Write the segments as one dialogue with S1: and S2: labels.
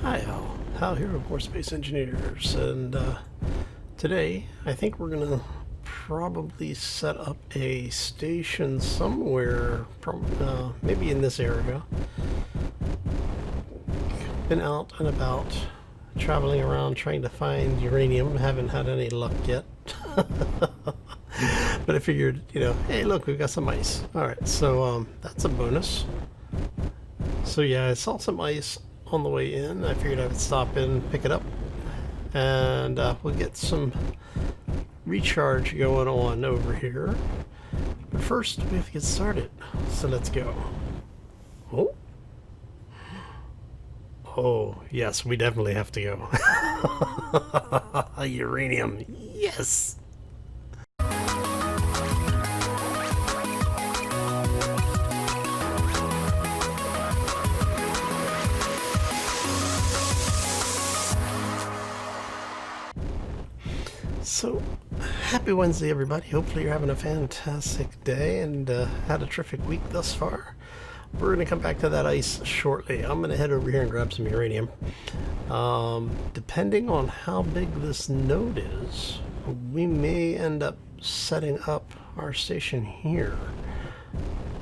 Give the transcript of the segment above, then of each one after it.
S1: Hi, Hal here of More Space Engineers, and today I think we're gonna probably set up a station somewhere, maybe in this area. Been out and about, traveling around trying to find uranium. Haven't had any luck yet. But I figured, hey, look, we've got some ice. Alright, so that's a bonus. So yeah, I saw some ice on the way in. I figured I would stop in, pick it up, and we'll get some recharge going on over here. But first, we have to get started. So let's go. Oh. Oh, yes, we definitely have to go. Uranium. Yes. So, happy Wednesday, everybody. Hopefully you're having a fantastic day and had a terrific week thus far. We're going to come back to that ice shortly. I'm going to head over here and grab some uranium. Depending on how big this node is, we may end up setting up our station here.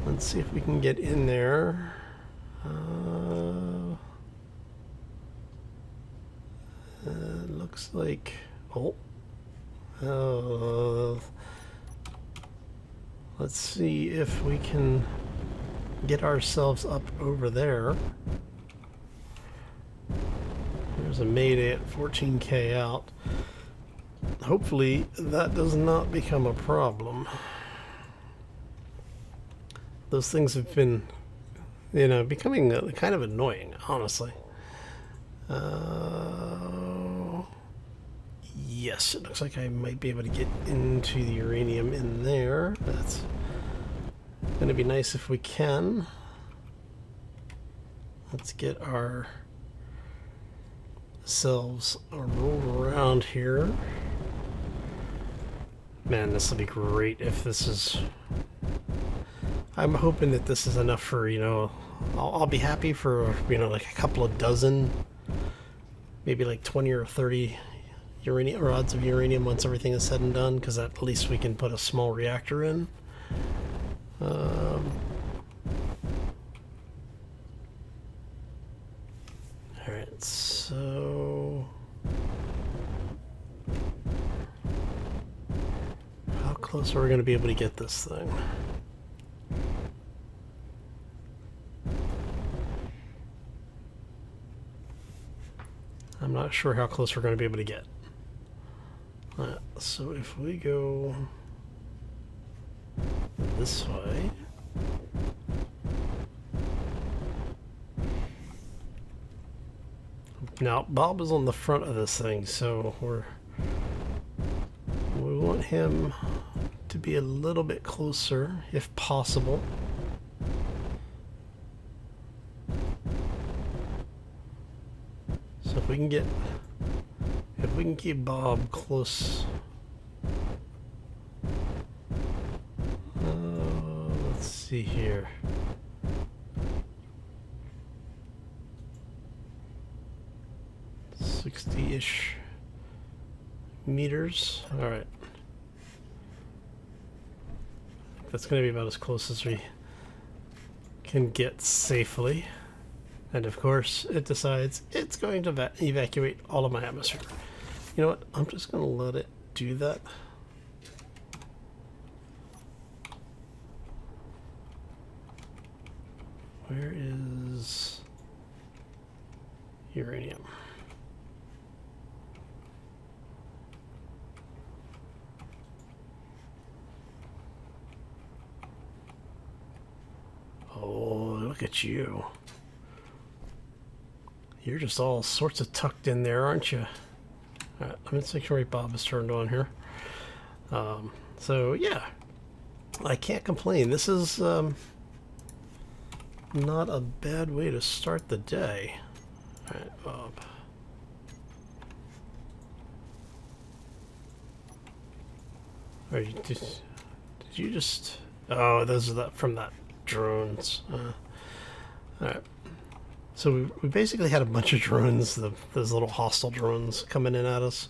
S1: Let's see if we can get in there. Looks like... let's see if we can get ourselves up over there. There's a mayday at 14K out. Hopefully that does not become a problem. Those things have been, becoming kind of annoying, honestly. Yes, it looks like I might be able to get into the uranium in there. That's going to be nice if we can. Let's get ourselves rolled around here. Man, this will be great if this is... I'm hoping that this is enough for, I'll be happy for, like a couple of dozen, maybe like 20 or 30 uranium rods of uranium once everything is said and done, because at least we can put a small reactor in. Alright, so how close are we going to be able to get this thing? I'm not sure how close we're going to be able to get. So if we go this way, now Bob is on the front of this thing, so we want him to be a little bit closer if possible. So if we can keep Bob close. Let's see here. $60-ish meters. All right. That's going to be about as close as we can get safely. And of course, it decides it's going to evacuate all of my atmosphere. You know what? I'm just going to let it do that. Where is uranium? Oh, look at you. You're just all sorts of tucked in there, aren't you? Alright, let me make sure Bob is turned on here. So, yeah. I can't complain. This is not a bad way to start the day. Alright, Bob. Did you just... Oh, those are from that drones. Alright. So we basically had a bunch of drones, those little hostile drones coming in at us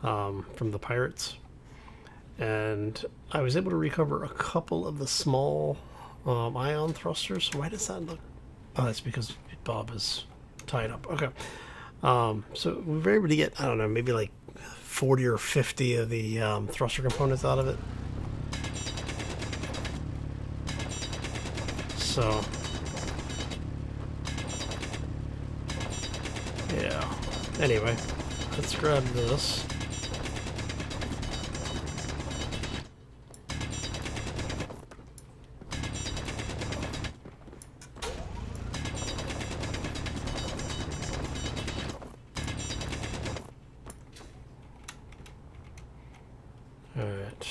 S1: from the pirates. And I was able to recover a couple of the small ion thrusters. Why does that look... Oh, that's because Bob is tied up. Okay. So we were able to get, I don't know, maybe like 40 or 50 of the thruster components out of it. So... yeah. Anyway, let's grab this. Alright.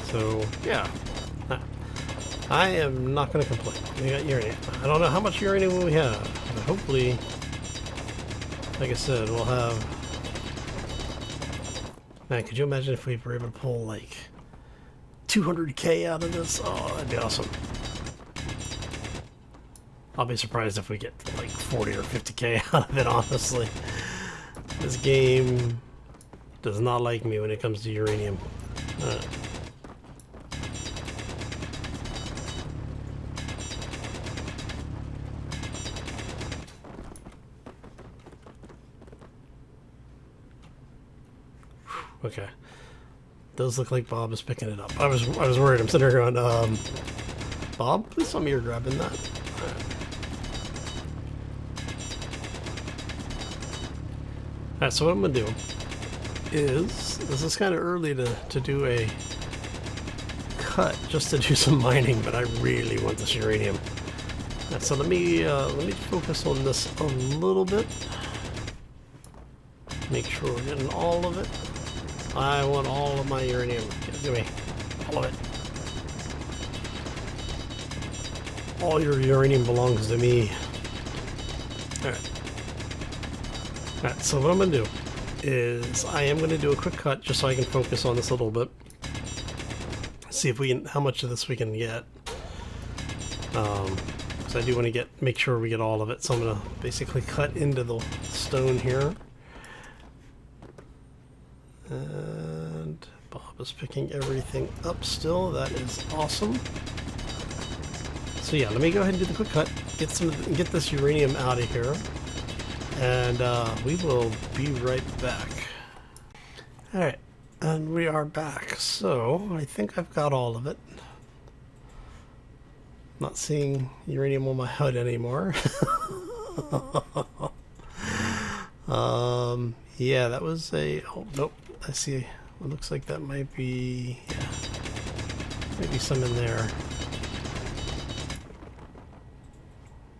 S1: So, yeah. I am not going to complain. We got uranium. I don't know how much uranium we have. But hopefully, like I said, we'll have... Man, could you imagine if we were able to pull like 200k out of this? Oh, that'd be awesome. I'll be surprised if we get like 40 or 50k out of it, honestly. This game does not like me when it comes to uranium. Okay. Does look like Bob is picking it up. I was worried. I'm sitting there going, Bob, please tell me you're grabbing that. Alright, so what I'm going to do is, this is kind of early to do a cut just to do some mining, but I really want this uranium. Right, so let me focus on this a little bit. Make sure we're getting all of it. I want all of my uranium. Give me all of it. All your uranium belongs to me. Alright. Alright, so what I'm going to do is I am going to do a quick cut just so I can focus on this a little bit. See if we can, how much of this we can get. Because I do want to make sure we get all of it. So I'm going to basically cut into the stone here. And Bob is picking everything up still. That is awesome. So yeah, let me go ahead and do the quick cut. Get this uranium out of here. And we will be right back. Alright, and we are back. So, I think I've got all of it. Not seeing uranium on my HUD anymore. Yeah, that was a... Oh, nope. I see. It looks like that might be... Yeah. Maybe some in there.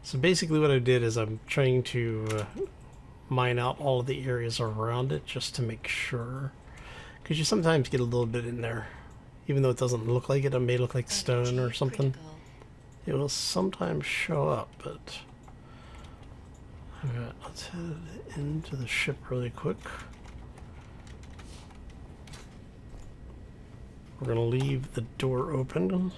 S1: So basically what I did is I'm trying to mine out all of the areas around it just to make sure. Because you sometimes get a little bit in there. Even though it doesn't look like it may look like stone or something. It will sometimes show up, but... Alright, let's head into the ship really quick. We're going to leave the door open.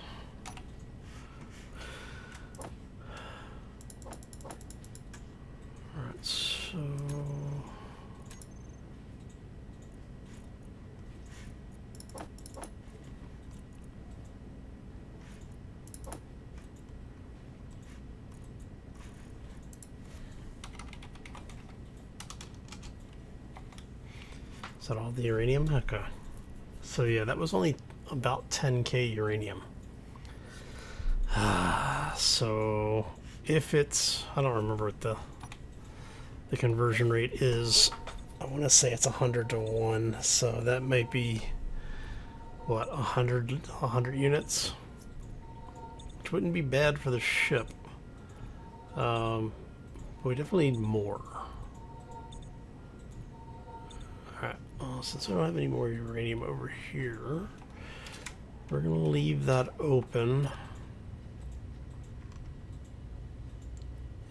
S1: Alright, so... Is that all the uranium? Okay. So yeah, that was only about 10k uranium. So if it's, I don't remember what the conversion rate is. I want to say it's 100 to 1, so that might be what, 100 units, which wouldn't be bad for the ship. But we definitely need more. Alright, since we don't have any more uranium over here, we're going to leave that open.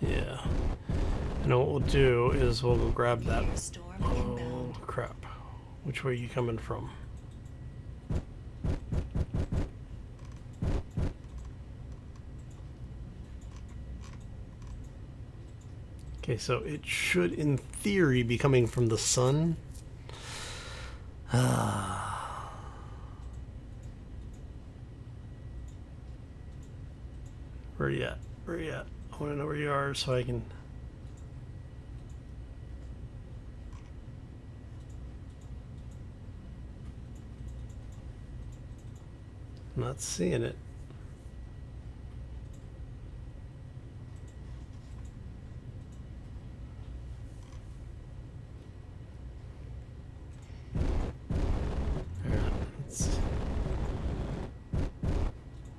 S1: Yeah. And what we'll do is we'll go grab that. Oh, crap. Which way are you coming from? Okay, so it should, in theory, be coming from the sun. Where you at? Where you at? I want to know where you are so I can... I'm not seeing it.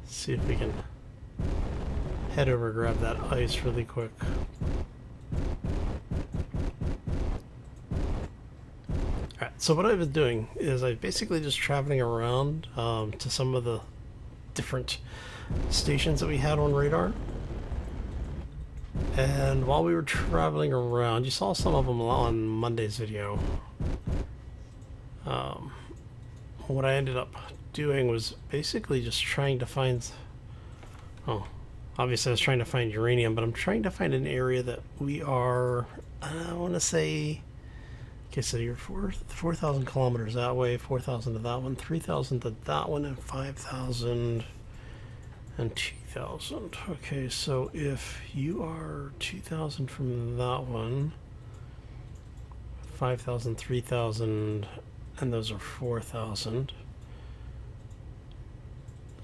S1: See if we can head over, grab that ice really quick. Alright, so what I've been doing is I basically just traveling around to some of the different stations that we had on radar. And while we were traveling around, you saw some of them on Monday's video. What I ended up doing was basically just trying to find, obviously I was trying to find uranium, but I'm trying to find an area that we are, I want to say, okay, so you're 4,000 kilometers that way, 4,000 to that one, 3,000 to that one, and 5,000 and 2,000. Okay, so if you are 2,000 from that one, 5,000, 3,000, and those are 4,000.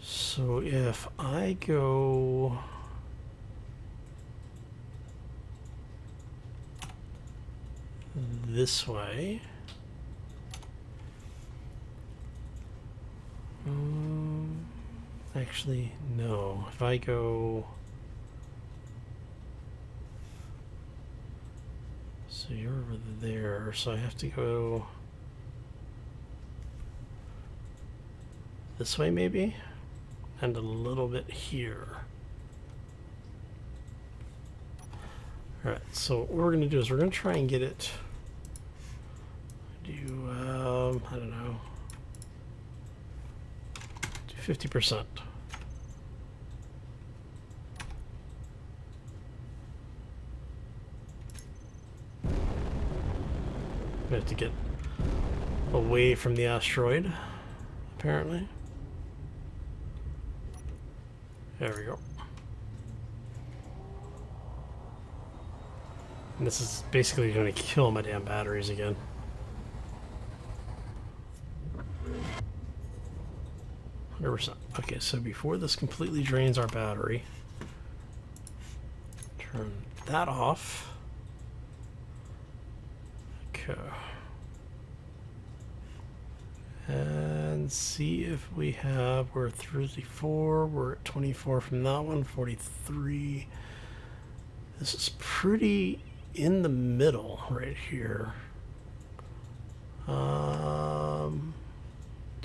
S1: So if I go this way, actually no, if I go, so you're over there, so I have to go this way maybe, and a little bit here. Alright, so what we're going to do is we're going to try and get it, I don't know, do 50%. We have to get away from the asteroid, apparently. There we go. And this is basically going to kill my damn batteries again. Okay, so before this completely drains our battery, turn that off. Okay. And see if we have, we're at 34, we're at 24 from that one, 43. This is pretty in the middle right here. Do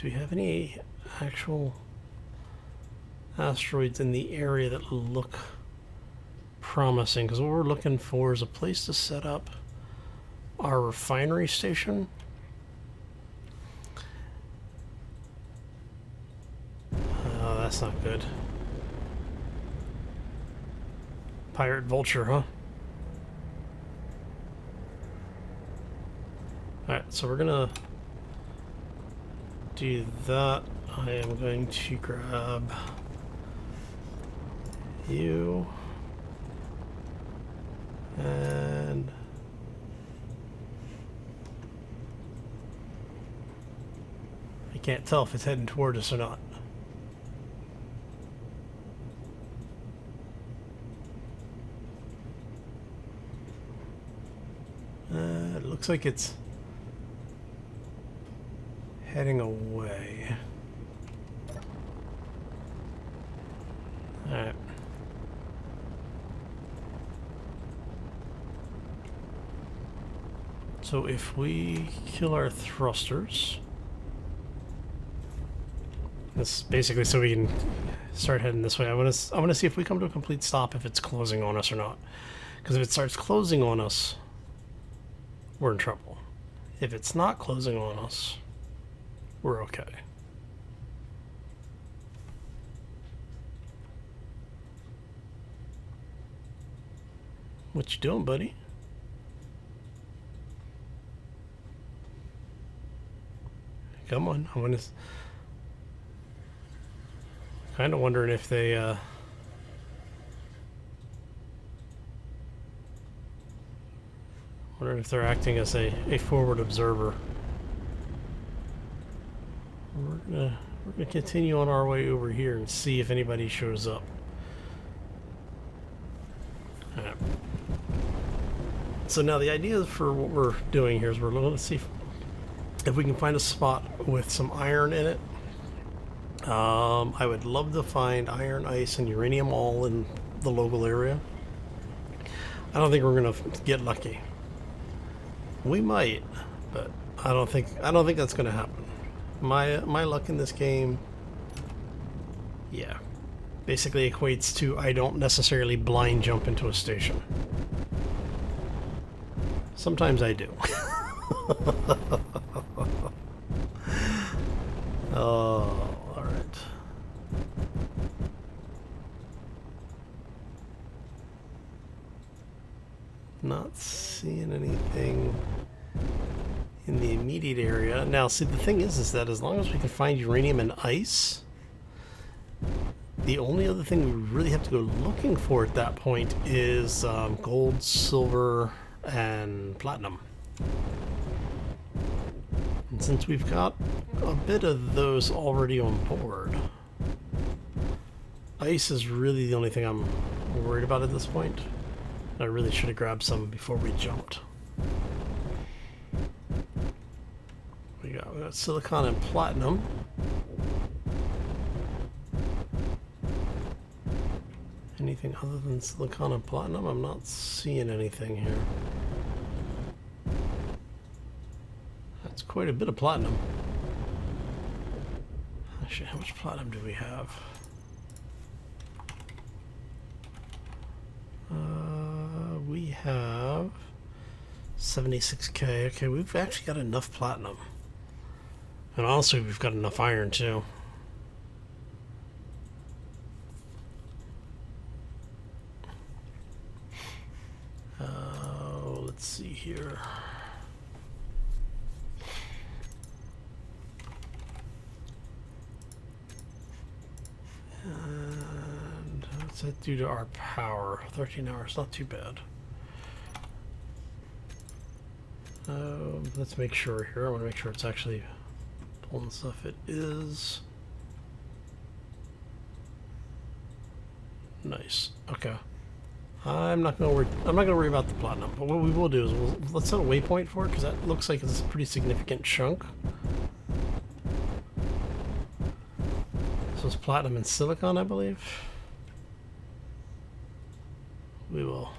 S1: we have any actual asteroids in the area that look promising? Because what we're looking for is a place to set up our refinery station. Oh, that's not good. Pirate Vulture, huh? Alright, so we're gonna do that. I am going to grab you and I can't tell if it's heading toward us or not. It looks like it's heading away. Alright. So if we kill our thrusters, this is basically so we can start heading this way. I want to see if we come to a complete stop, if it's closing on us or not. Because if it starts closing on us, we're in trouble. If it's not closing on us, we're okay. What you doing, buddy? Come on. I'm gonna. Kind of wondering if they. Wondering if they're acting as a forward observer. We're gonna continue on our way over here and see if anybody shows up. Alright. So now the idea for what we're doing here is we're looking to see if we can find a spot with some iron in it. I would love to find iron, ice, and uranium all in the local area. I don't think we're gonna get lucky. We might, but I don't think that's gonna happen. My luck in this game, yeah, basically equates to I don't necessarily blind jump into a station. Sometimes I do. Oh, all right. Not seeing anything in the immediate area. Now, see, the thing is that as long as we can find uranium and ice, the only other thing we really have to go looking for at that point is gold, silver, and platinum. And since we've got a bit of those already on board, ice is really the only thing I'm worried about at this point. I really should have grabbed some before we jumped. We got silicon and platinum. Anything other than silicon and platinum? I'm not seeing anything here. That's quite a bit of platinum. Actually, how much platinum do we have? We have 76k. Okay, we've actually got enough platinum. And also we've got enough iron too. Let's see here. And what's that do to our power? 13 hours, not too bad. Let's make sure here. I want to make sure it's actually pulling stuff. It is. Nice. Okay. I'm not gonna worry about the platinum. But what we will do is let's set a waypoint for it because that looks like it's a pretty significant chunk. So it's platinum and silicon, I believe. We will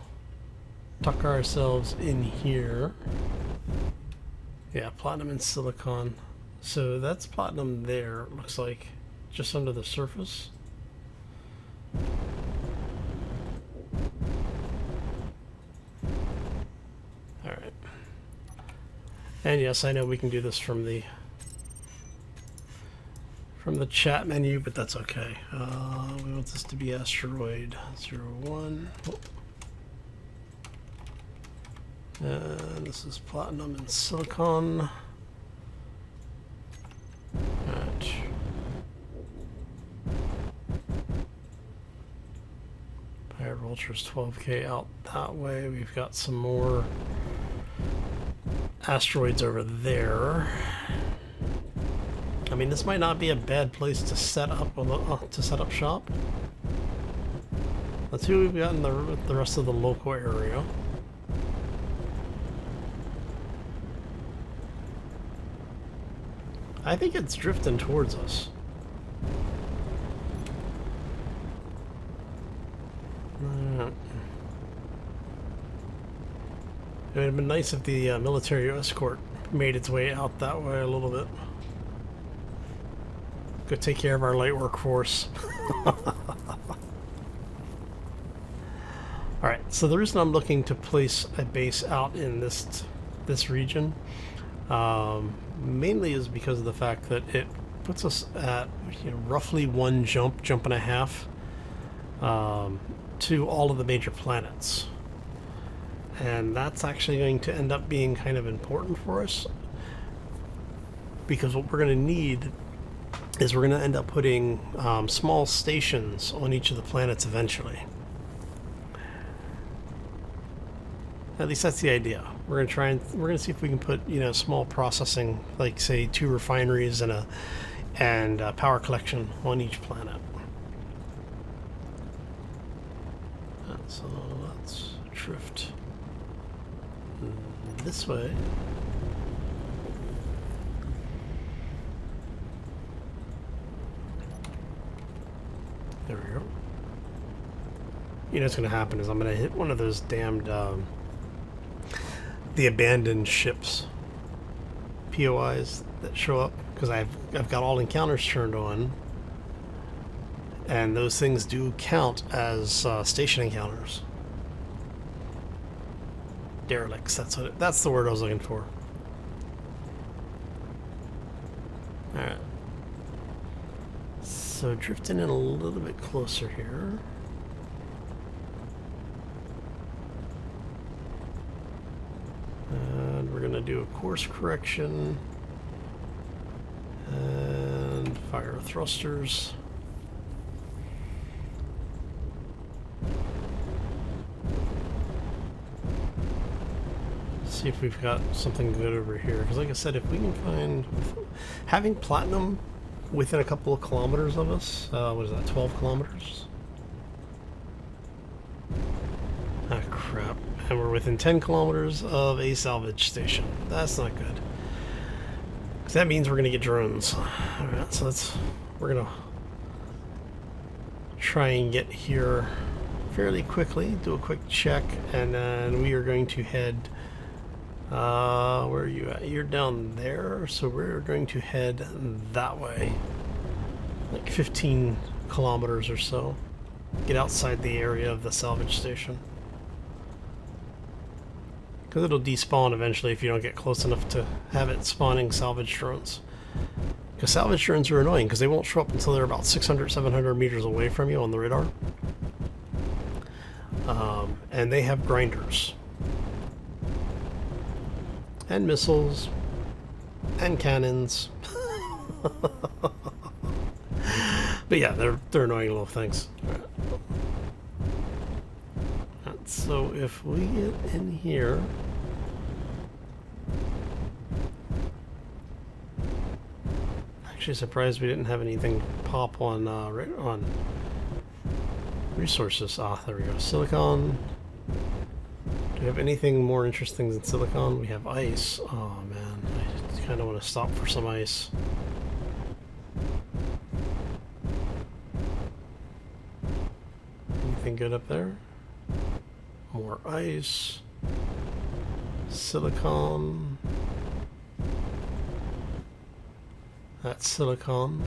S1: tuck ourselves in here. Yeah, platinum and silicon. So that's platinum there, it looks like, just under the surface. Alright. And yes, I know we can do this from the chat menu, but that's okay. We want this to be asteroid 01. Oh. And this is platinum and silicon. Right. Pirate Vulture's 12k out that way. We've got some more asteroids over there. I mean, this might not be a bad place to set up shop. Let's see what we've got in the rest of the local area. I think it's drifting towards us. It would have been nice if the military escort made its way out that way a little bit. Go take care of our light workforce. Alright, so the reason I'm looking to place a base out in this region mainly is because of the fact that it puts us at roughly one jump and a half to all of the major planets. And that's actually going to end up being kind of important for us. because what we're going to need is we're going to end up putting small stations on each of the planets eventually. At least that's the idea. We're going to see if we can put, you know, small processing, like say 2 refineries and a power collection on each planet. So let's drift this way. There we go. You know what's going to happen is I'm going to hit one of those damned the abandoned ships POIs that show up, because I've got all encounters turned on, and those things do count as station encounters. Derelicts, that's the word I was looking for. Alright. So drifting in a little bit closer here. And we're gonna do a course correction and fire thrusters. See if we've got something good over here, because like I said, if we can find having platinum within a couple of kilometers of us, what is that, 12 kilometers? Ah, crap. And we're within 10 kilometers of a salvage station. That's not good, because that means we're gonna get drones. Alright, so we're gonna try and get here fairly quickly, do a quick check, and then we are going to head where are you at? You're down there, so we're going to head that way, like 15 kilometers or so. Get outside the area of the salvage station, because it'll despawn eventually if you don't get close enough to have it spawning salvage drones. Because salvage drones are annoying, because they won't show up until they're about 600, 700 meters away from you on the radar. And they have grinders. And missiles. And cannons. But yeah, they're annoying little things. Alright. So if we get in here, actually surprised we didn't have anything pop on on resources. Ah, there we go. Silicon. Do we have anything more interesting than silicon? We have ice. Oh man, I kind of want to stop for some ice. Anything good up there? More ice. Silicon. That's silicon.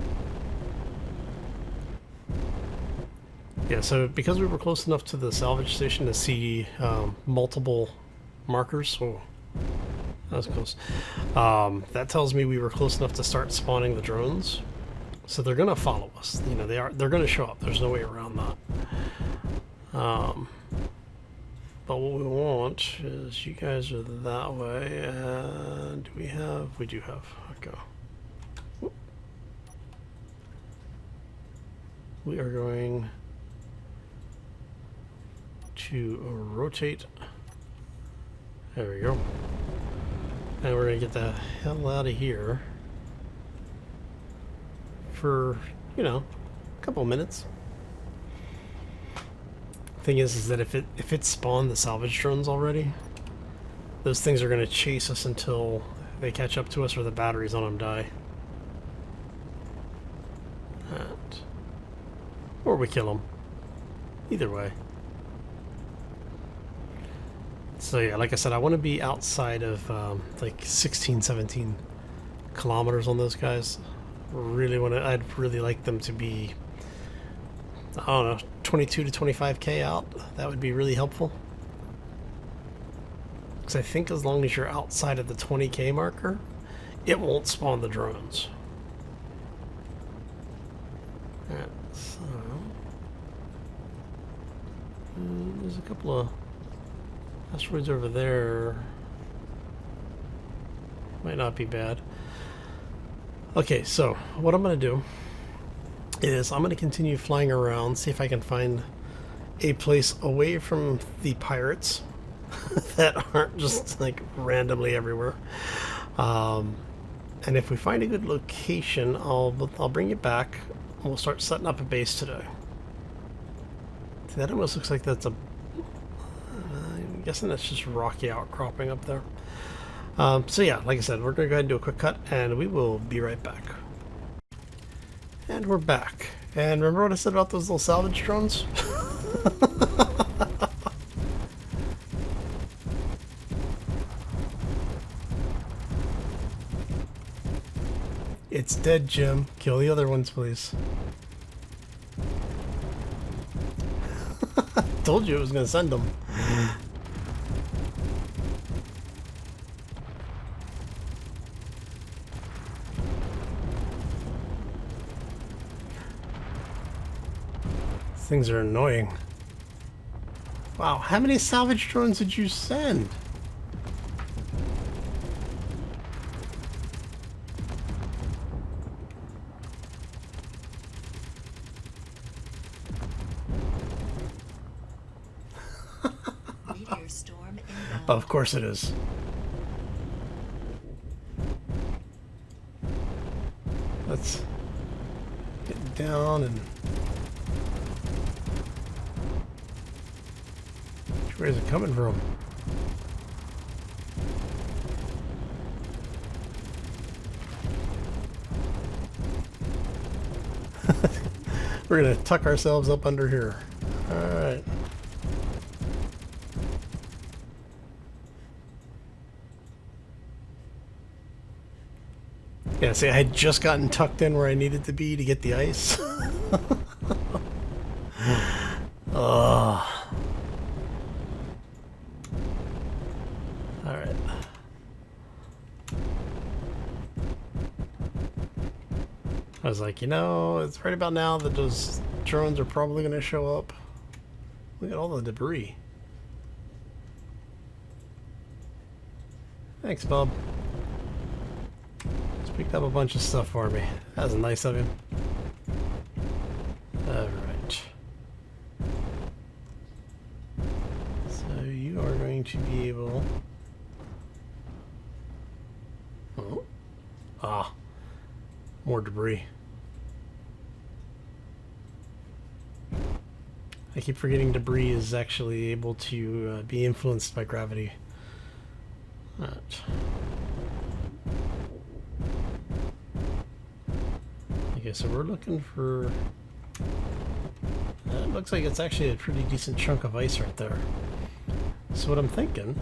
S1: Yeah, so because we were close enough to the salvage station to see multiple markers, oh, that was close. That tells me we were close enough to start spawning the drones. So they're gonna follow us. You know, they're gonna show up. There's no way around that. But what we want is you guys are that way, and we do have. Okay. Whoop. We are going to rotate. There we go. And we're gonna get the hell out of here for, you know, a couple minutes. Thing is that if it spawned the salvage drones already, those things are going to chase us until they catch up to us or the batteries on them die. Or we kill them. Either way. So yeah, like I said, I want to be outside of like 16, 17 kilometers on those guys. I'd really like them to be, I don't know, 22 to 25k out. That would be really helpful. Because I think as long as you're outside of the 20k marker, it won't spawn the drones. Alright, so there's a couple of asteroids over there. Might not be bad. Okay, so what I'm going to do is I'm going to continue flying around, see if I can find a place away from the pirates that aren't just like randomly everywhere. And if we find a good location, I'll bring you back and we'll start setting up a base today. See, that almost looks like that's a... I'm guessing that's just rocky outcropping up there. So yeah, like I said, we're going to go ahead and do a quick cut and we will be right back. And we're back. And remember what I said about those little salvage drones? It's dead, Jim. Kill the other ones, please. Told you it was going to send them. Things are annoying. Wow, how many salvage drones did you send?
S2: Meteor storm inbound.
S1: Oh, of course it is. Let's get down and... Where's it coming from? We're gonna tuck ourselves up under here. Alright. Yeah, see, I had just gotten tucked in where I needed to be to get the ice. Ugh. Alright. I was like, you know, it's right about now that those drones are probably going to show up. Look at all the debris. Thanks, Bob. Just picked up a bunch of stuff for me. That was nice of him. Alright. So you are going to be able... Oh. Ah. More debris. I keep forgetting debris is actually able to be influenced by gravity. Right. Okay, so we're looking for... It looks like it's actually a pretty decent chunk of ice right there. So what I'm thinking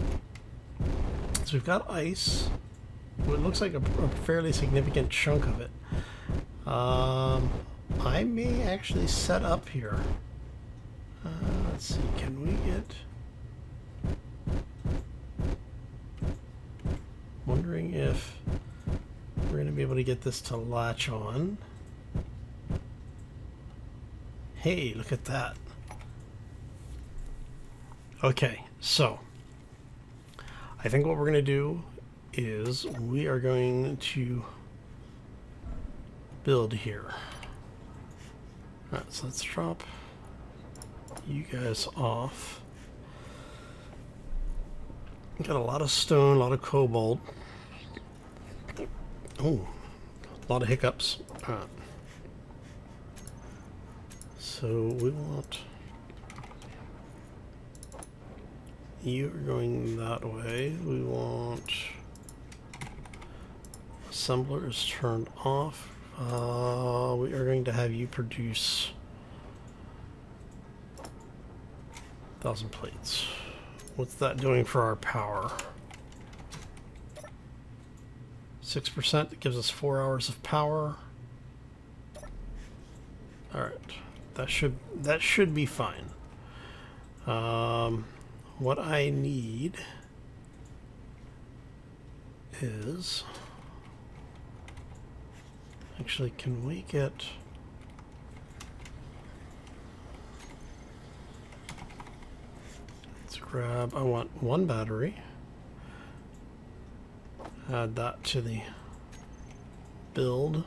S1: is we've got ice. It looks like a fairly significant chunk of it. I may actually set up here. Let's see, can we get... Wondering if we're going to be able to get this to latch on. Hey, look at that. Okay, so I think what we're going to do is we are going to build here. Alright, so let's drop you guys off. Got a lot of stone, a lot of cobalt. Oh, a lot of hiccups. Alright. So we want... You're going that way. We want... Assembler is turned off. We are going to have you produce 1,000 plates. What's that doing for our power? 6%. It gives us 4 hours of power. All right, that should be fine. What I need is actually, can we get... Let's grab, I want 1 battery. Add that to the build.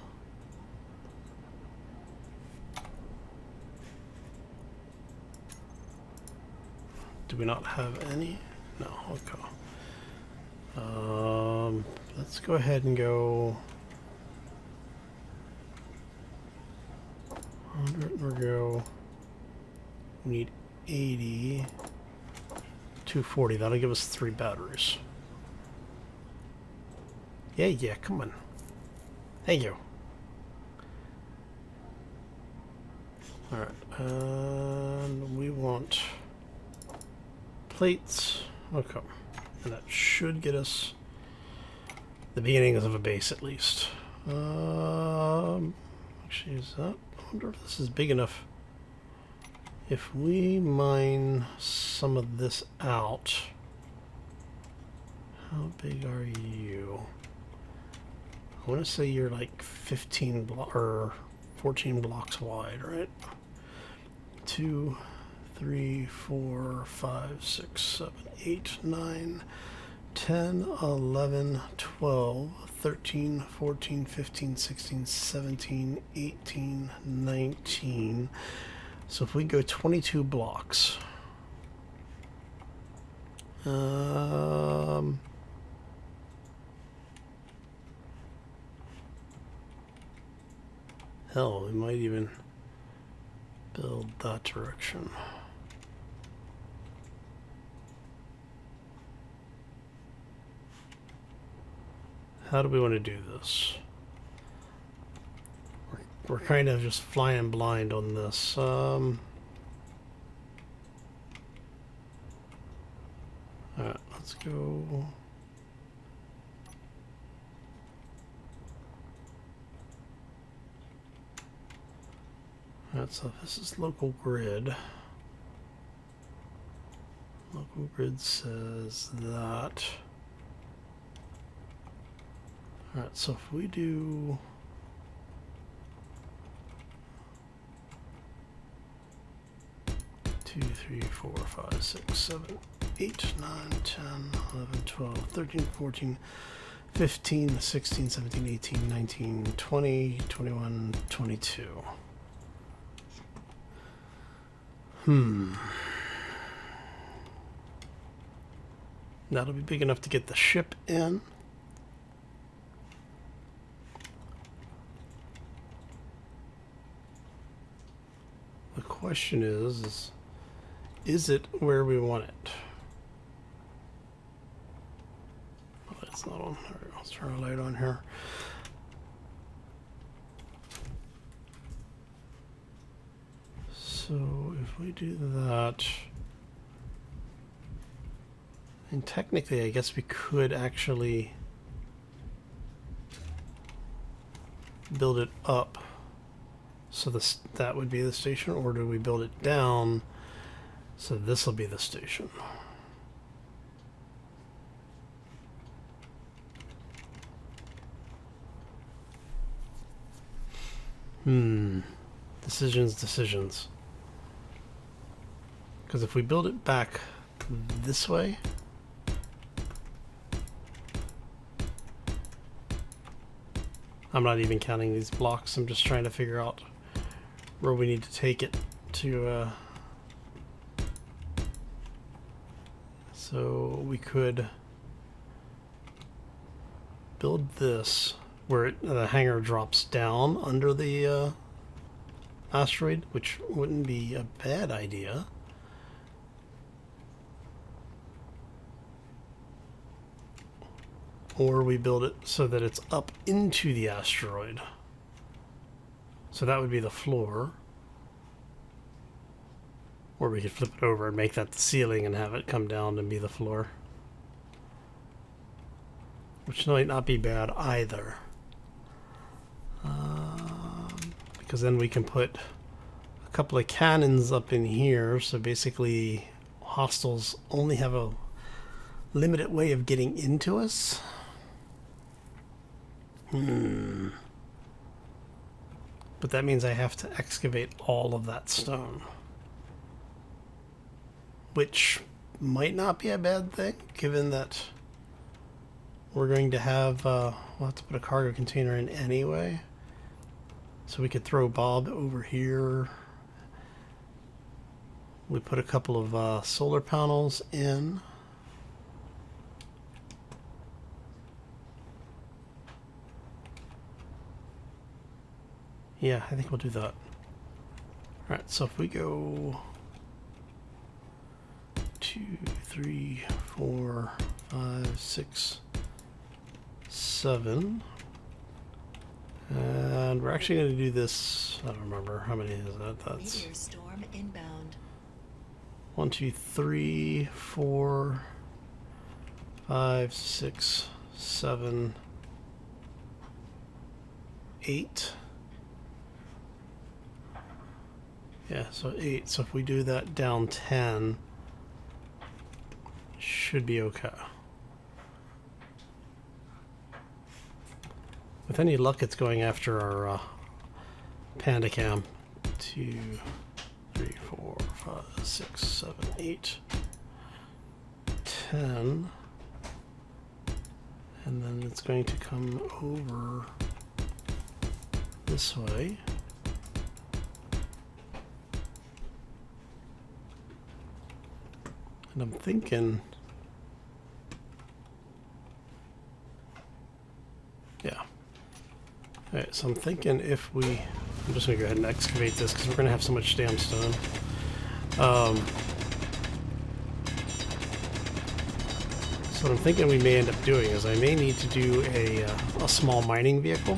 S1: Do we not have any? No, okay. Let's go ahead and go 100 or go. We need 80. 240. That'll give us 3 batteries. Yeah, come on. Thank you. Alright, and we want plates. Okay. And that should get us the beginnings of a base at least. Actually, is that? I wonder if this is big enough. If we mine some of this out, how big are you? I want to say you're like 15 or 14 blocks wide, right? 2, 3, 4, 5, 6, 7, 8, 9, 10, 11, 12, 13, 14, 15, 16, 17, 18, 19. So if we go 22 blocks, hell, we might even build that direction. How do we want to do this? We're kind of just flying blind on this. Alright, let's go. Alright, so this is local grid. Local grid says that. Alright, so if we do 2, 3, 4, 5, 6, 7, 8, 9, 10, 11, 12, 13, 14, 15, 16, 17, 18, 19, 20, 21, 22. That'll be big enough to get the ship in. The question is it where we want it? Oh, it's not on. All right, let's turn a light on here. So if we do that, and technically I guess we could actually build it up. So that would be the station, or do we build it down so this will be the station? Decisions. Because if we build it back this way, I'm not even counting these blocks, I'm just trying to figure out where we need to take it to, so we could build this where the hangar drops down under the asteroid, which wouldn't be a bad idea. Or we build it so that it's up into the asteroid. So that would be the floor. Or we could flip it over and make that the ceiling and have it come down and be the floor. Which might not be bad either. Because then we can put a couple of cannons up in here. So basically hostiles only have a limited way of getting into us. But that means I have to excavate all of that stone. Which might not be a bad thing, given that we're going to have, we'll have to put a cargo container in anyway. So we could throw Bob over here. We put a couple of solar panels in. Yeah, I think we'll do that. Alright, so if we go 2, 3, 4, 5, 6, 7. And we're actually going to do this. I don't remember how many is that. That's
S2: Meteor storm inbound.
S1: 1, 2, 3, 4, 5, 6, 7, 8. Yeah, so 8. So if we do that down 10, should be okay. With any luck, it's going after our Panda Cam. 2, 3, 4, 5, 6, 7, 8, 10. And then it's going to come over this way. And I'm thinking, yeah. Alright, so I'm thinking if we, I'm just going to go ahead and excavate this because we're going to have so much damn stone. So what I'm thinking we may end up doing is I may need to do a small mining vehicle.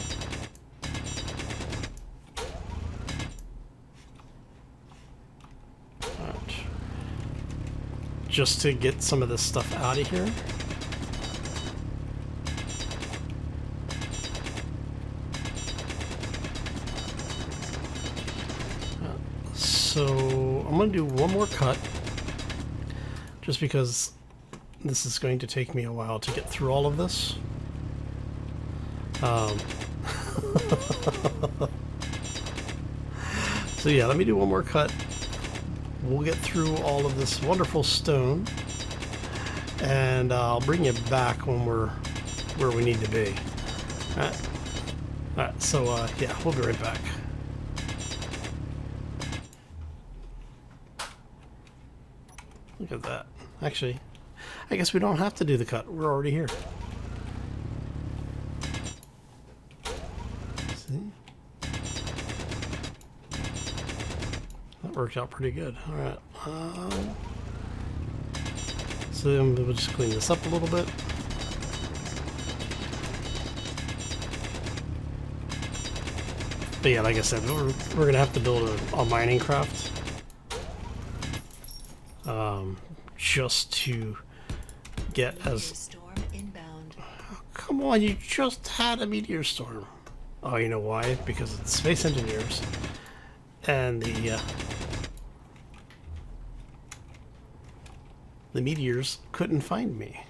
S1: Just to get some of this stuff out of here. So I'm going to do one more cut, just because this is going to take me a while to get through all of this. So yeah, let me do one more cut. We'll get through all of this wonderful stone, and I'll bring you back when we're where we need to be. Alright, so yeah, we'll be right back. Look at that. Actually, I guess we don't have to do the cut. We're already here. See? That worked out pretty good. Alright. So then we'll just clean this up a little bit. But yeah, like I said, we're going to have to build a mining craft. Just to get as...
S2: Storm inbound.
S1: Oh, come on, you just had a meteor storm. Oh, you know why? Because it's space engineers. And the meteors couldn't find me.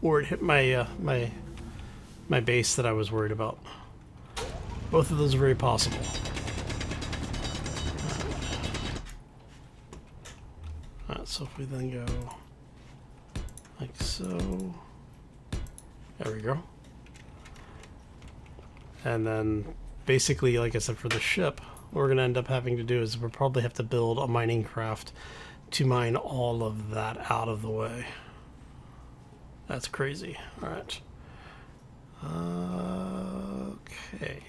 S1: Or it hit my my base that I was worried about. Both of those are very possible. So if we then go like so, there we go. And then basically, like I said, for the ship, what we're going to end up having to do is we'll probably have to build a mining craft to mine all of that out of the way. That's crazy. All right. Okay.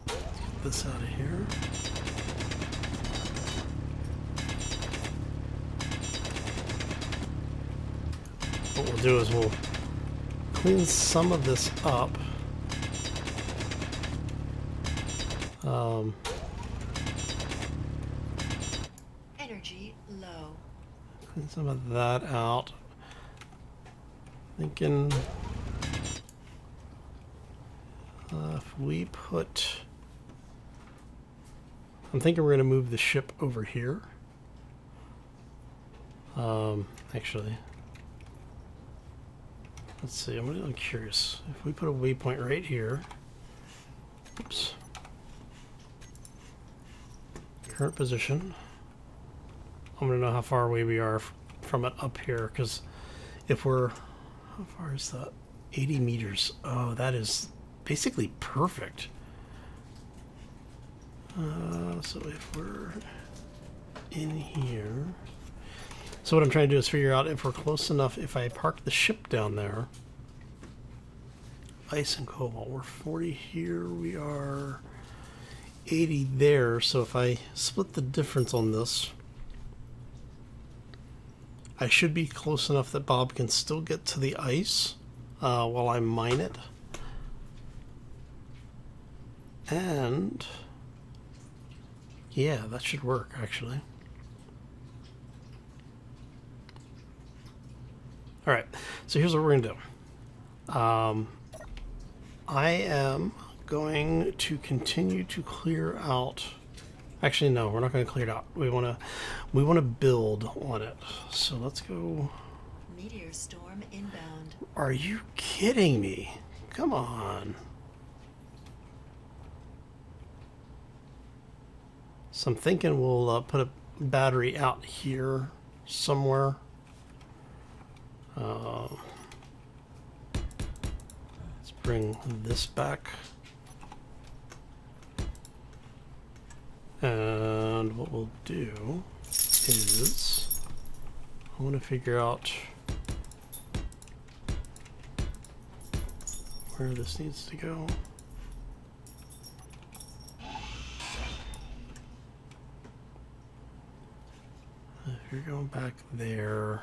S1: Let's get this out of here. What we'll do is we'll clean some of this up.
S2: Energy low.
S1: Clean some of that out. Thinking if we put... I'm thinking we're going to move the ship over here. Actually... Let's see, I'm curious. If we put a waypoint right here, oops, current position, I'm gonna know how far away we are from it up here, because if we're, how far is that? 80 meters. Oh, that is basically perfect. So if we're in here, so what I'm trying to do is figure out if we're close enough. If I park the ship down there, ice and cobalt, we're 40 here, we are 80 there. So if I split the difference on this, I should be close enough that Bob can still get to the ice while I mine it. And yeah, that should work actually. Alright, so here's what we're going to do. I am going to continue to clear out. Actually, no, we're not going to clear it out. We want to build on it. So let's go.
S2: Meteor storm inbound.
S1: Are you kidding me? Come on. So I'm thinking we'll put a battery out here somewhere. Let's bring this back. And what we'll do is I want to figure out where this needs to go. If you're going back there,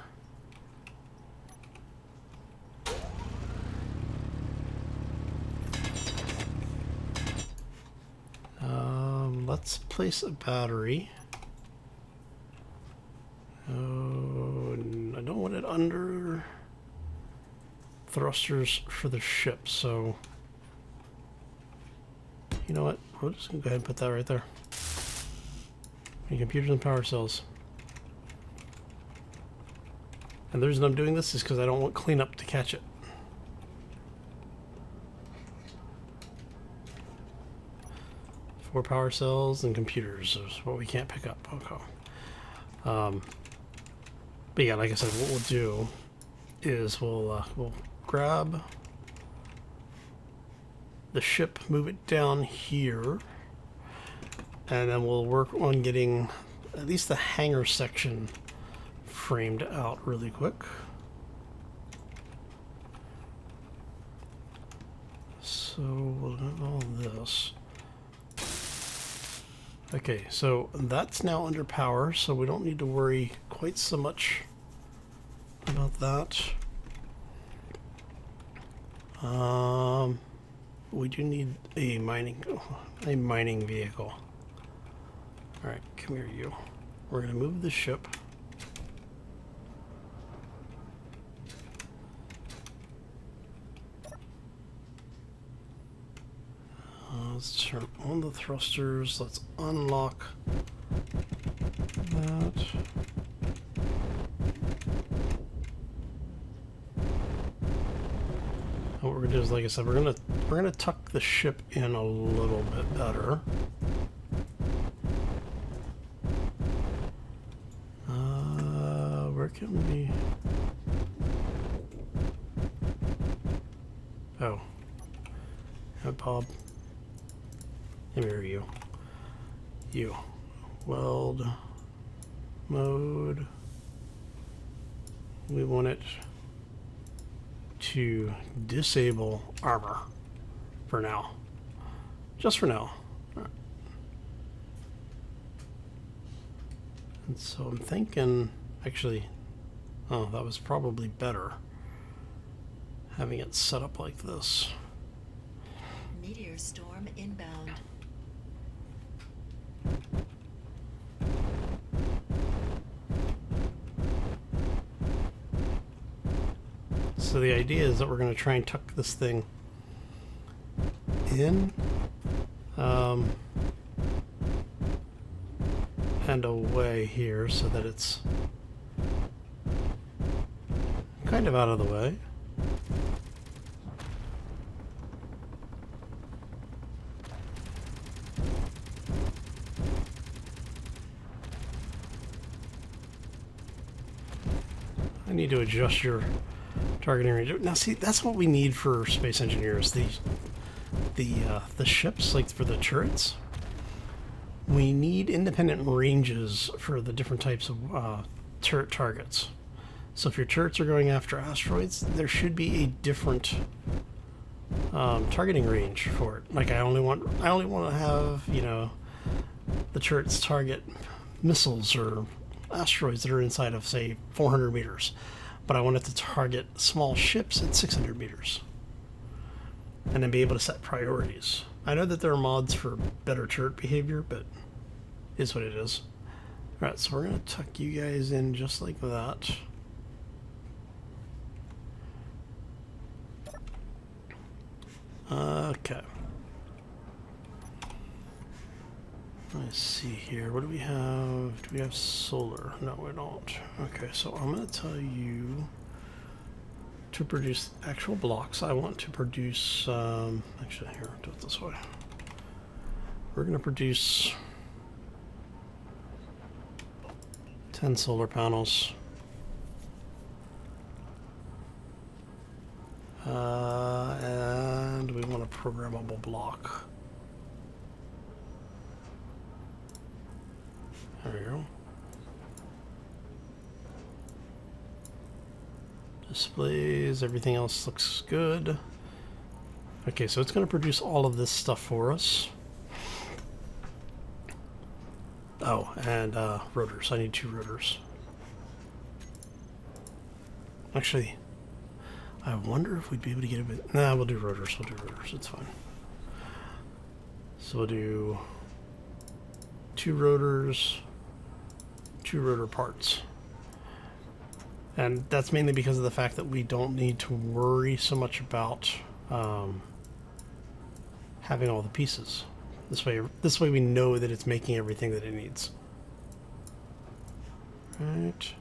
S1: let's place a battery. Oh, I don't want it under thrusters for the ship, so you know what? We're just gonna go ahead and put that right there. And computers and power cells. And the reason I'm doing this is because I don't want cleanup to catch it. Four power cells and computers is what we can't pick up. Okay. But yeah, like I said, what we'll do is we'll grab the ship, move it down here, and then we'll work on getting at least the hangar section framed out really quick. So we'll have all this. Okay, so that's now under power, so we don't need to worry quite so much about that. We do need a mining vehicle. All right, come here, you. We're gonna move the ship. Let's turn on the thrusters. Let's unlock that. And what we're gonna do is, like I said, we're gonna tuck the ship in a little bit better. Where can we? Oh, hi, Bob. Come here, you. You. Weld. Mode. We want it to disable armor for now. Just for now. All right. And so I'm thinking, actually, oh, that was probably better having it set up like this.
S2: Meteor storm inbound.
S1: So the idea is that we're going to try and tuck this thing in and away here so that it's kind of out of the way. I need to adjust your targeting range. Now, see, that's what we need for space engineers. The ships, like for the turrets, we need independent ranges for the different types of turret targets. So if your turrets are going after asteroids, there should be a different targeting range for it. Like I only want to have, you know, the turrets target missiles or asteroids that are inside of, say, 400 meters, but I want it to target small ships at 600 meters, and then be able to set priorities. I know that there are mods for better turret behavior, but it is what it is. All right, so we're gonna tuck you guys in just like that. Okay. Let's see here. What do we have? Do we have solar? No, we don't. Okay, so I'm going to tell you to produce actual blocks. I want to produce, actually, here, do it this way. We're going to produce 10 solar panels. And we want a programmable block. There we go. Displays, everything else looks good. Okay, so it's going to produce all of this stuff for us. Oh, and rotors. I need 2 rotors. Actually, I wonder if we'd be able to get a bit... Nah, we'll do rotors. We'll do rotors. It's fine. So we'll do 2 rotors, 2 rotor parts. And that's mainly because of the fact that we don't need to worry so much about having all the pieces. This way we know that it's making everything that it needs. Right.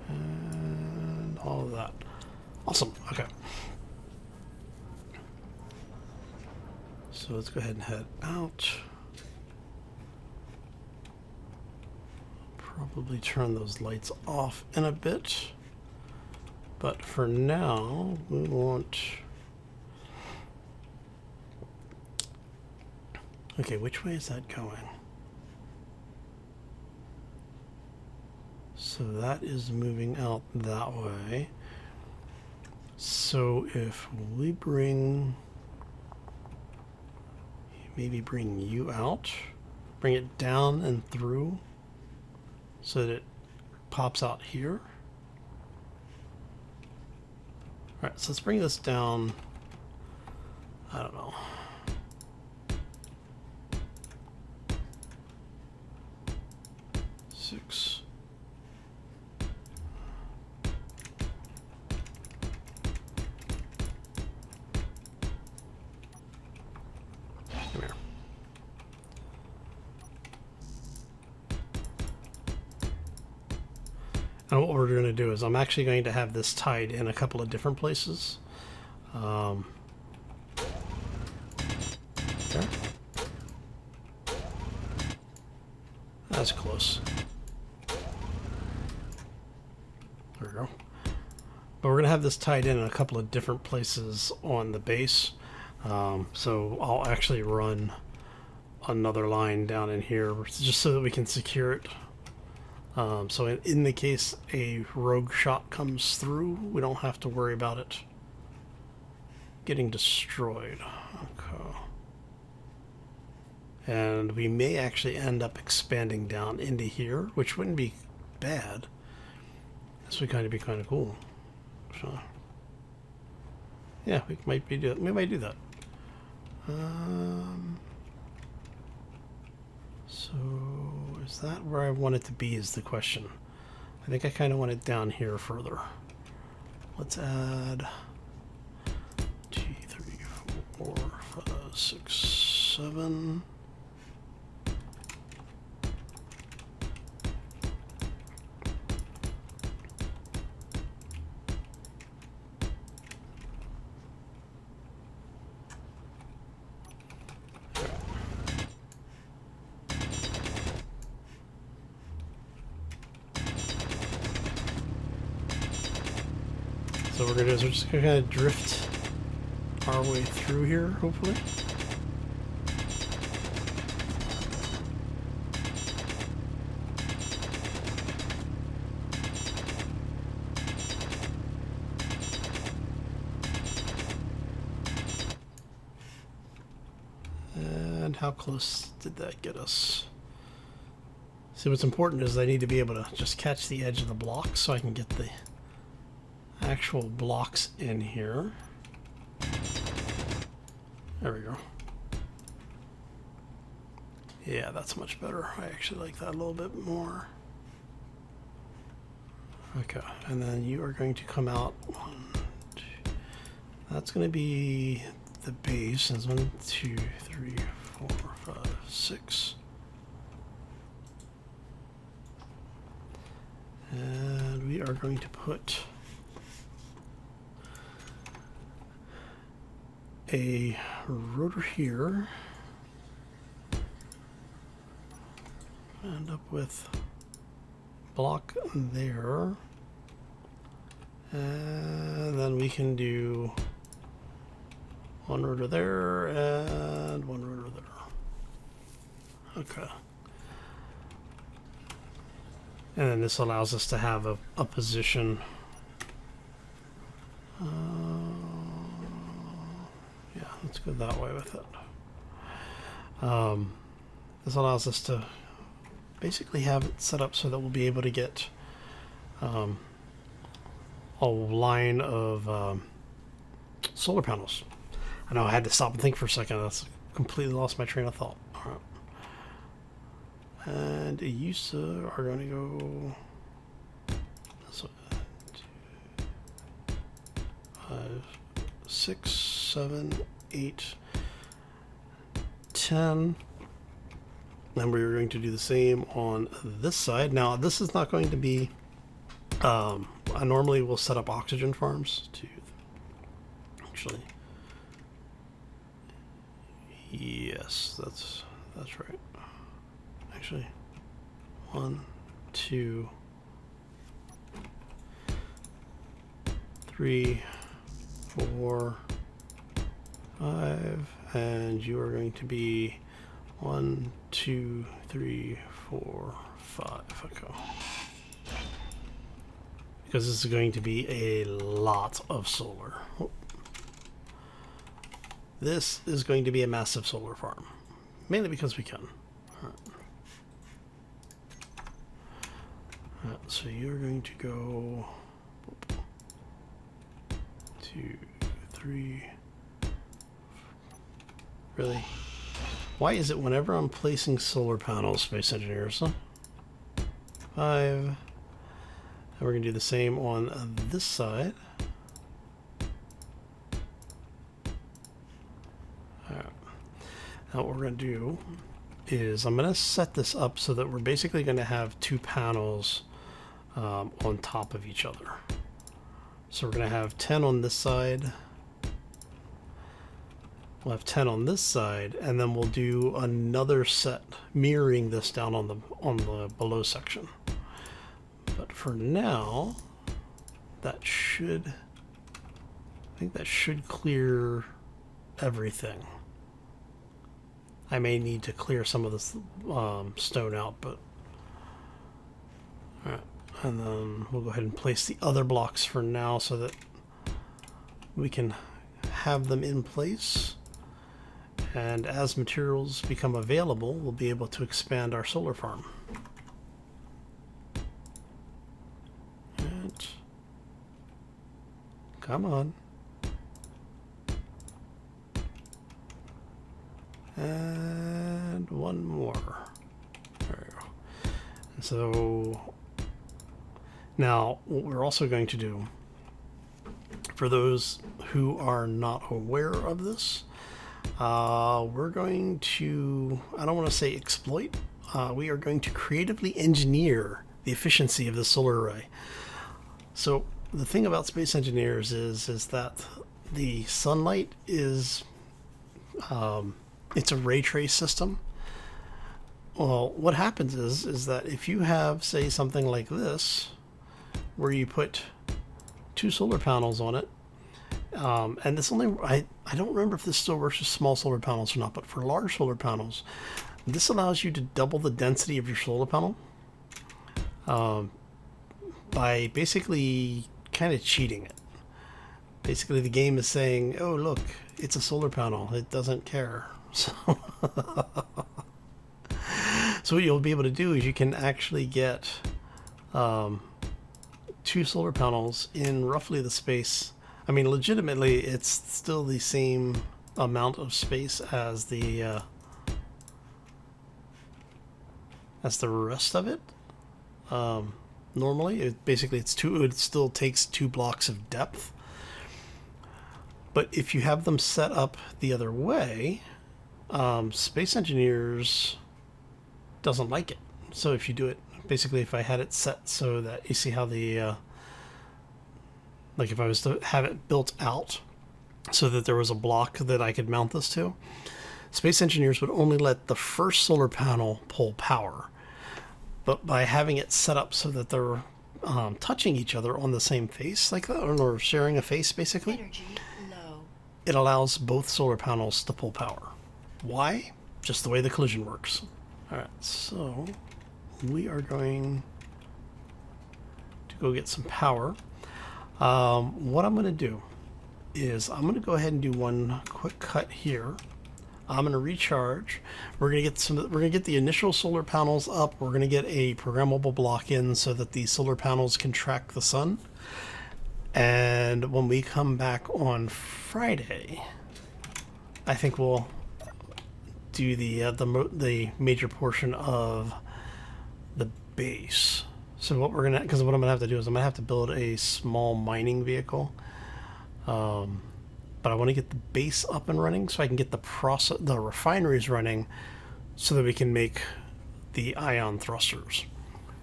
S1: And all of that. Awesome. Okay. So let's go ahead and head out. Probably turn those lights off in a bit. But for now, we want... Okay, which way is that going? So that is moving out that way. So if we bring... Maybe bring you out. Bring it down and through. So that it pops out here. Alright, so let's bring this down. I don't know. Six. Come here. And what we're going to do is I'm actually going to have this tied in a couple of different places. Okay. That's close. There we go. But we're going to have this tied in a couple of different places on the base. So I'll actually run another line down in here just so that we can secure it. So in the case a rogue shot comes through, we don't have to worry about it getting destroyed. Okay. And we may actually end up expanding down into here, which wouldn't be bad. This would kind of be kind of cool. So, yeah, we might do that. So is that where I want it to be is the question. I think I kind of want it down here further. Let's add 2, 3, 4, 5, 6, 7. what we're gonna do is we're just gonna kind of drift our way through here, hopefully. And how close did that get us? See, what's important is I need to be able to just catch the edge of the block so I can get the actual blocks in here. There we go. Yeah, that's much better. I actually like that a little bit more. Okay, and then you are going to come out. 1, 2. That's going to be the base. That's 1, 2, 3, 4, 5, 6. And we are going to put a rotor here. End up with block there. And then we can do one rotor there and one rotor there. Okay. And then this allows us to have a position. Yeah, let's go that way with it. This allows us to basically have it set up so that we'll be able to get a line of solar panels. I know I had to stop and think for a second. That's completely lost my train of thought. All right. And you are going to go this way. 2, 5, 6, 7, 8, 10. Then we're going to do the same on this side. Now, this is not going to be. I normally will set up oxygen farms to actually. Yes, that's right. Actually, 1, 2, 3, 4, 5, and you are going to be 1, 2, 3, 4, 5. Okay. Because this is going to be a lot of solar. Oh. This is going to be a massive solar farm, mainly because we can. All right. So you're going to go 2, 3. Really? Why is it whenever I'm placing solar panels, Space Engineers? Huh? 5. And we're going to do the same on this side. All right. Now what we're going to do is I'm going to set this up so that we're basically going to have 2 panels on top of each other. So we're going to have 10 on this side. We'll have 10 on this side, and then we'll do another set mirroring this down on the below section. But for now, I think that should clear everything. I may need to clear some of this stone out, but all right. And then we'll go ahead and place the other blocks for now so that we can have them in place. And as materials become available, we'll be able to expand our solar farm. And come on. And one more. There we go. And so now what we're also going to do, for those who are not aware of this, we're going to, I don't want to say exploit, we are going to creatively engineer the efficiency of the solar array. So the thing about Space Engineers is that the sunlight is, it's a ray trace system. Well, what happens is that if you have, say, something like this, where you put 2 solar panels on it. And this only, I don't remember if this still works with small solar panels or not, but for large solar panels, this allows you to double the density of your solar panel by basically kind of cheating it. Basically, the game is saying, oh, look, it's a solar panel. It doesn't care. So, so what you'll be able to do is you can actually get 2 solar panels in roughly the space. I mean, legitimately, it's still the same amount of space as the rest of it. Normally, it still takes 2 blocks of depth. But if you have them set up the other way, Space Engineers doesn't like it. So if you do it, basically, if I had it set so that you see how the like if I was to have it built out so that there was a block that I could mount this to, Space Engineers would only let the first solar panel pull power. But by having it set up so that they're touching each other on the same face like that, or sharing a face basically,
S2: Energy low.
S1: it allows both solar panels to pull power. Why? Just the way the collision works. Alright, so we are going to go get some power. What I'm going to do is I'm going to go ahead and do one quick cut here. I'm going to recharge. We're going to get the initial solar panels up. We're going to get a programmable block in so that the solar panels can track the sun. And when we come back on Friday, I think we'll do the major portion of the base. So what I'm gonna have to do is I'm gonna have to build a small mining vehicle. But I want to get the base up and running so I can get the refineries running so that we can make the ion thrusters.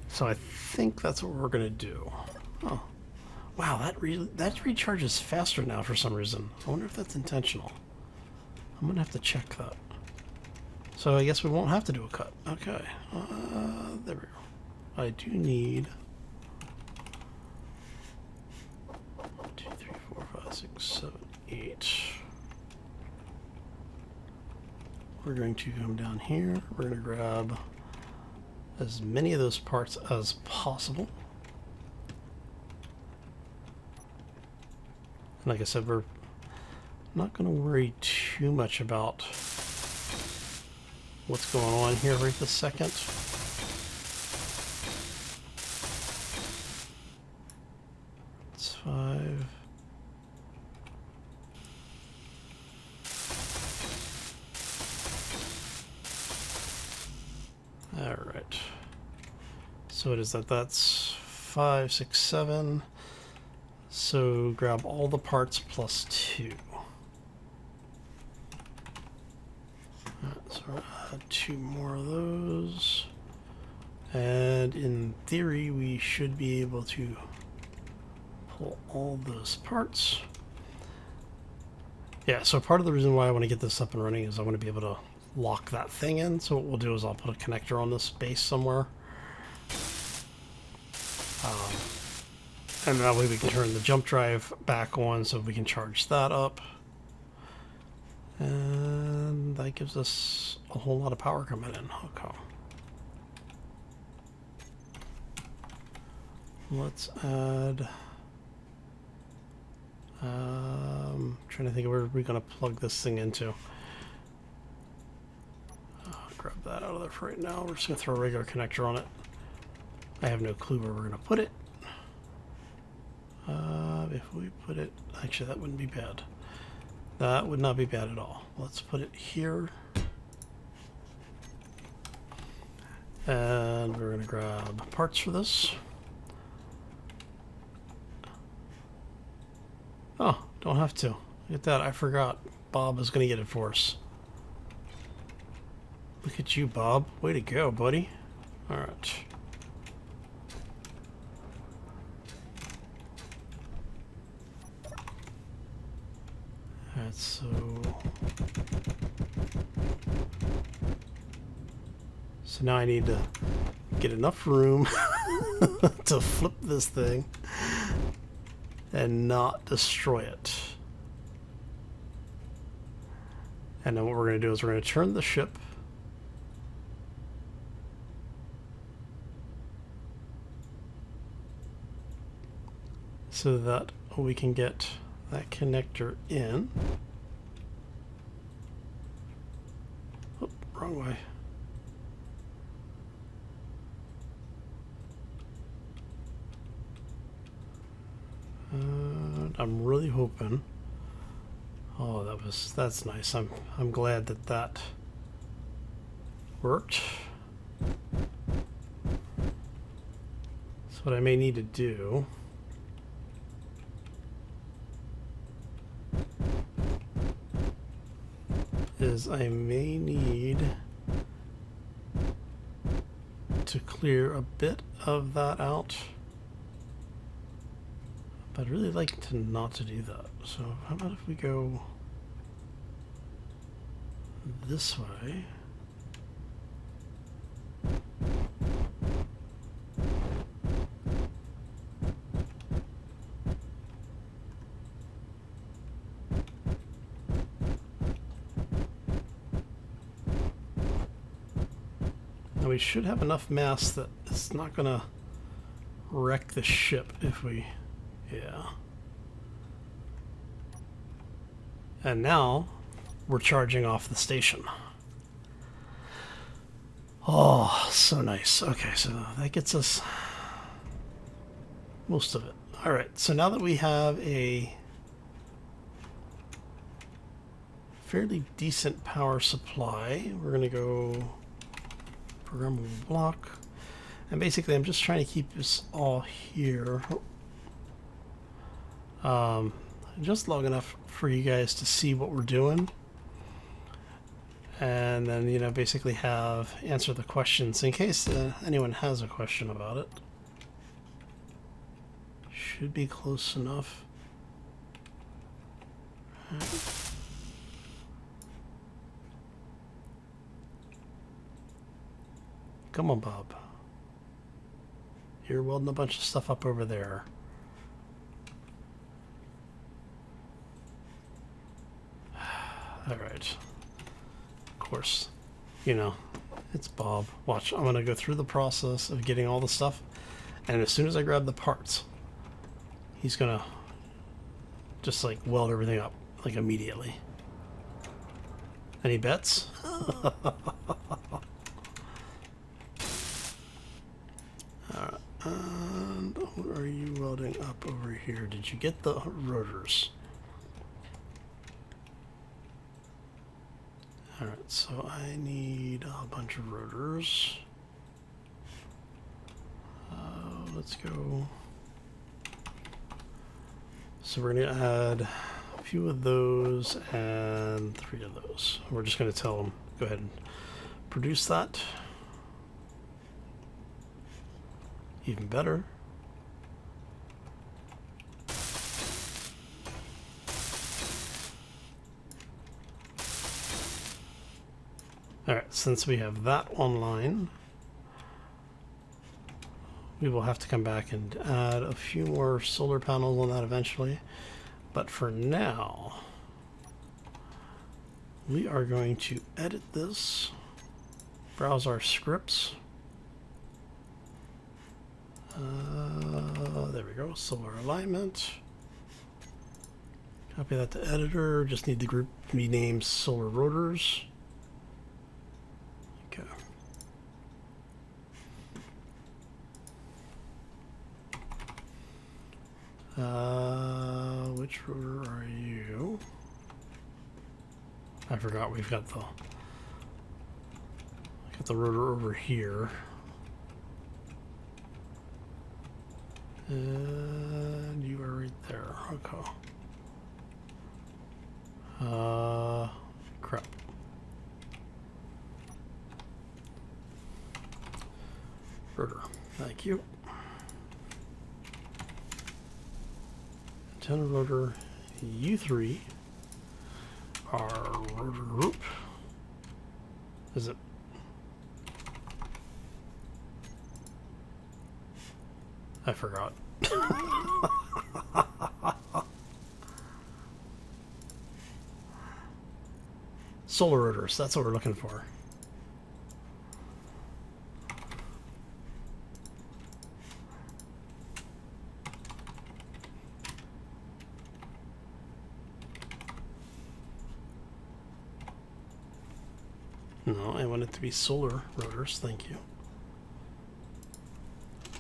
S1: So I think that's what we're gonna do. Oh, wow, that recharges faster now for some reason. I wonder if that's intentional. I'm gonna have to check that. So I guess we won't have to do a cut. Okay, there we go. I do need 1, 2, 3, 4, 5, 6, 7, 8. We're going to come down here. We're going to grab as many of those parts as possible. And like I said, we're not going to worry too much about what's going on here right this second. It's 5. All right. So it is that's 5, 6, 7. So grab all the parts plus 2. So we'll add 2 more of those. And in theory, we should be able to pull all those parts. Yeah, so part of the reason why I want to get this up and running is I want to be able to lock that thing in. So what we'll do is I'll put a connector on this base somewhere. And that way we can turn the jump drive back on so we can charge that up. And that gives us a whole lot of power coming in. Okay. Let's add... trying to think of where we're going to plug this thing into. Grab that out of there for right now. We're just going to throw a regular connector on it. I have no clue where we're going to put it. If we put it... Actually, that wouldn't be bad. That would not be bad at all. Let's put it here. And we're going to grab parts for this. Oh, don't have to. Look at that. I forgot. Bob is going to get it for us. Look at you, Bob. Way to go, buddy. All right. Alright, so now I need to get enough room to flip this thing. and not destroy it. And then what we're going to do is we're going to turn the ship so that we can get that connector in. Oh, wrong way. I'm really hoping. Oh, that's nice. I'm glad that that worked. So what I may need to do is I may need to clear a bit of that out. But I'd really like to not to do that. So how about if we go this way? Now we should have enough mass that it's not gonna wreck the ship if we... Yeah. And now we're charging off the station. Oh, so nice. Okay, so that gets us most of it. All right, so now that we have a fairly decent power supply, we're going to go programmable block. And basically, I'm just trying to keep this all here. Just long enough for you guys to see what we're doing, and then, you know, basically answer the questions in case anyone has a question about it. Should be close enough. Come on, Bob. You're welding a bunch of stuff up over there. All right. Of course, you know, it's Bob. Watch, I'm going to go through the process of getting all the stuff, and as soon as I grab the parts, he's going to just like weld everything up like immediately. Any bets? Alright, and what are you welding up over here? Did you get the rotors? Alright, so I need a bunch of rotors. Let's go. So we're going to add a few of those and 3 of those. We're just going to tell them, go ahead and produce that. Even better. Alright, since we have that online, we will have to come back and add a few more solar panels on that eventually. But for now, we are going to edit this, browse our scripts. There we go, solar alignment. Copy that to editor, just need the group to be named solar rotors. Okay. Which rotor are you? I forgot we've got the rotor over here. And you are right there. Okay. Crap. Rotor. Thank you. Antenna rotor. You 3 are rotor group. Is it? I forgot. Solar rotors, that's what we're looking for. No, I want it to be solar rotors, thank you.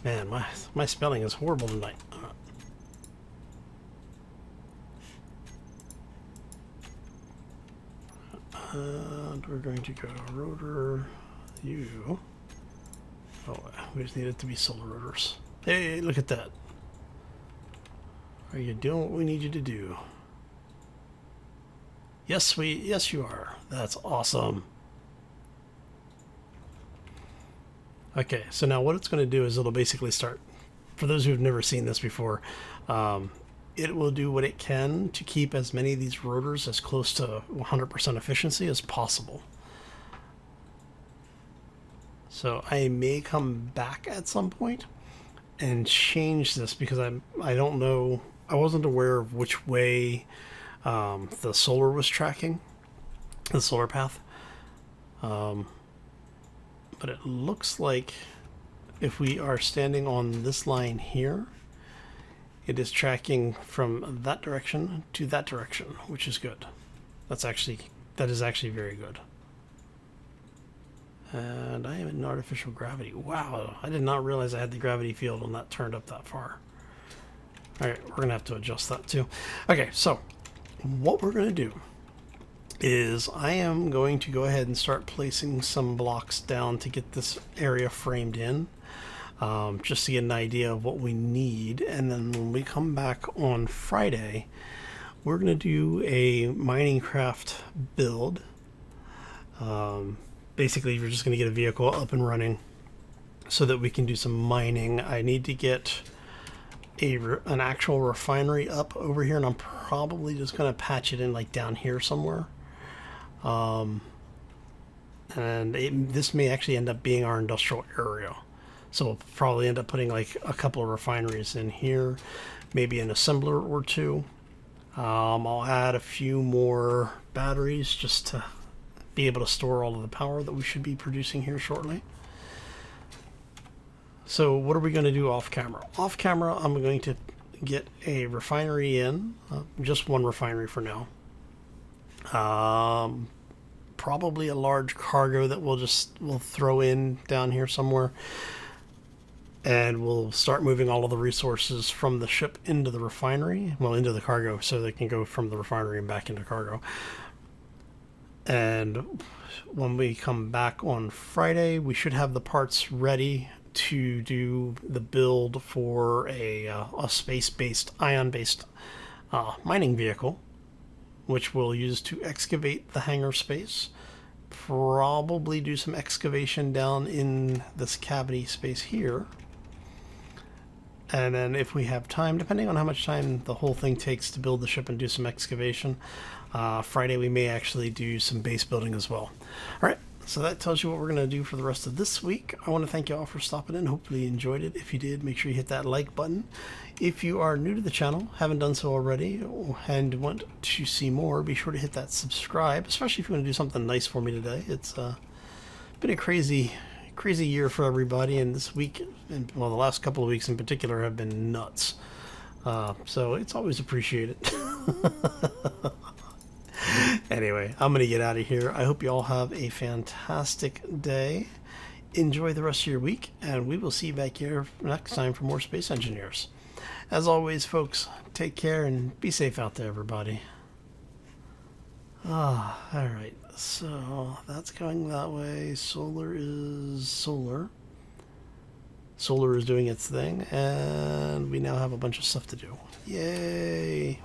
S1: Man, my spelling is horrible tonight. And we're going to go rotor U. Oh, we just need it to be solar rotors. Hey, look at that. Are you doing what we need you to do? Yes, you are. That's awesome. Okay, so now what it's going to do is it'll basically start, for those who've never seen this before, it will do what it can to keep as many of these rotors as close to 100% efficiency as possible. So I may come back at some point and change this because I don't know, I wasn't aware of which way the solar was tracking, the solar path. But it looks like if we are standing on this line here, it is tracking from that direction to that direction, which is good. That is actually very good. And I am in artificial gravity. Wow, I did not realize I had the gravity field on that turned up that far. Alright, we're going to have to adjust that too. Okay, so what we're going to do is I am going to go ahead and start placing some blocks down to get this area framed in, just to get an idea of what we need. And then when we come back on Friday, we're going to do a mining craft build. Basically, we're just going to get a vehicle up and running so that we can do some mining. I need to get an actual refinery up over here, and I'm probably just going to patch it in like down here somewhere. This may actually end up being our industrial area. So we'll probably end up putting like a couple of refineries in here, maybe an assembler or two. I'll add a few more batteries just to be able to store all of the power that we should be producing here shortly. So what are we going to do off camera? Off camera, I'm going to get a refinery in, just one refinery for now. Probably a large cargo that we'll throw in down here somewhere, and we'll start moving all of the resources from the ship into the refinery, well, into the cargo, so they can go from the refinery and back into cargo. And when we come back on Friday, we should have the parts ready to do the build for a space-based, ion-based mining vehicle, which we'll use to excavate the hangar space, probably do some excavation down in this cavity space here. And then if we have time, depending on how much time the whole thing takes to build the ship and do some excavation, Friday we may actually do some base building as well. Alright, so that tells you what we're going to do for the rest of this week. I want to thank you all for stopping in. Hopefully you enjoyed it. If you did, make sure you hit that like button. If you are new to the channel, haven't done so already, and want to see more, be sure to hit that subscribe, especially if you want to do something nice for me today. It's been a crazy year for everybody, and this week, and well, the last couple of weeks in particular have been nuts. So it's always appreciated. Anyway, I'm going to get out of here. I hope you all have a fantastic day. Enjoy the rest of your week, and we will see you back here next time for more Space Engineers. As always, folks, take care and be safe out there, everybody. Alright, so that's going that way. Solar is solar. Solar is doing its thing, and we now have a bunch of stuff to do. Yay!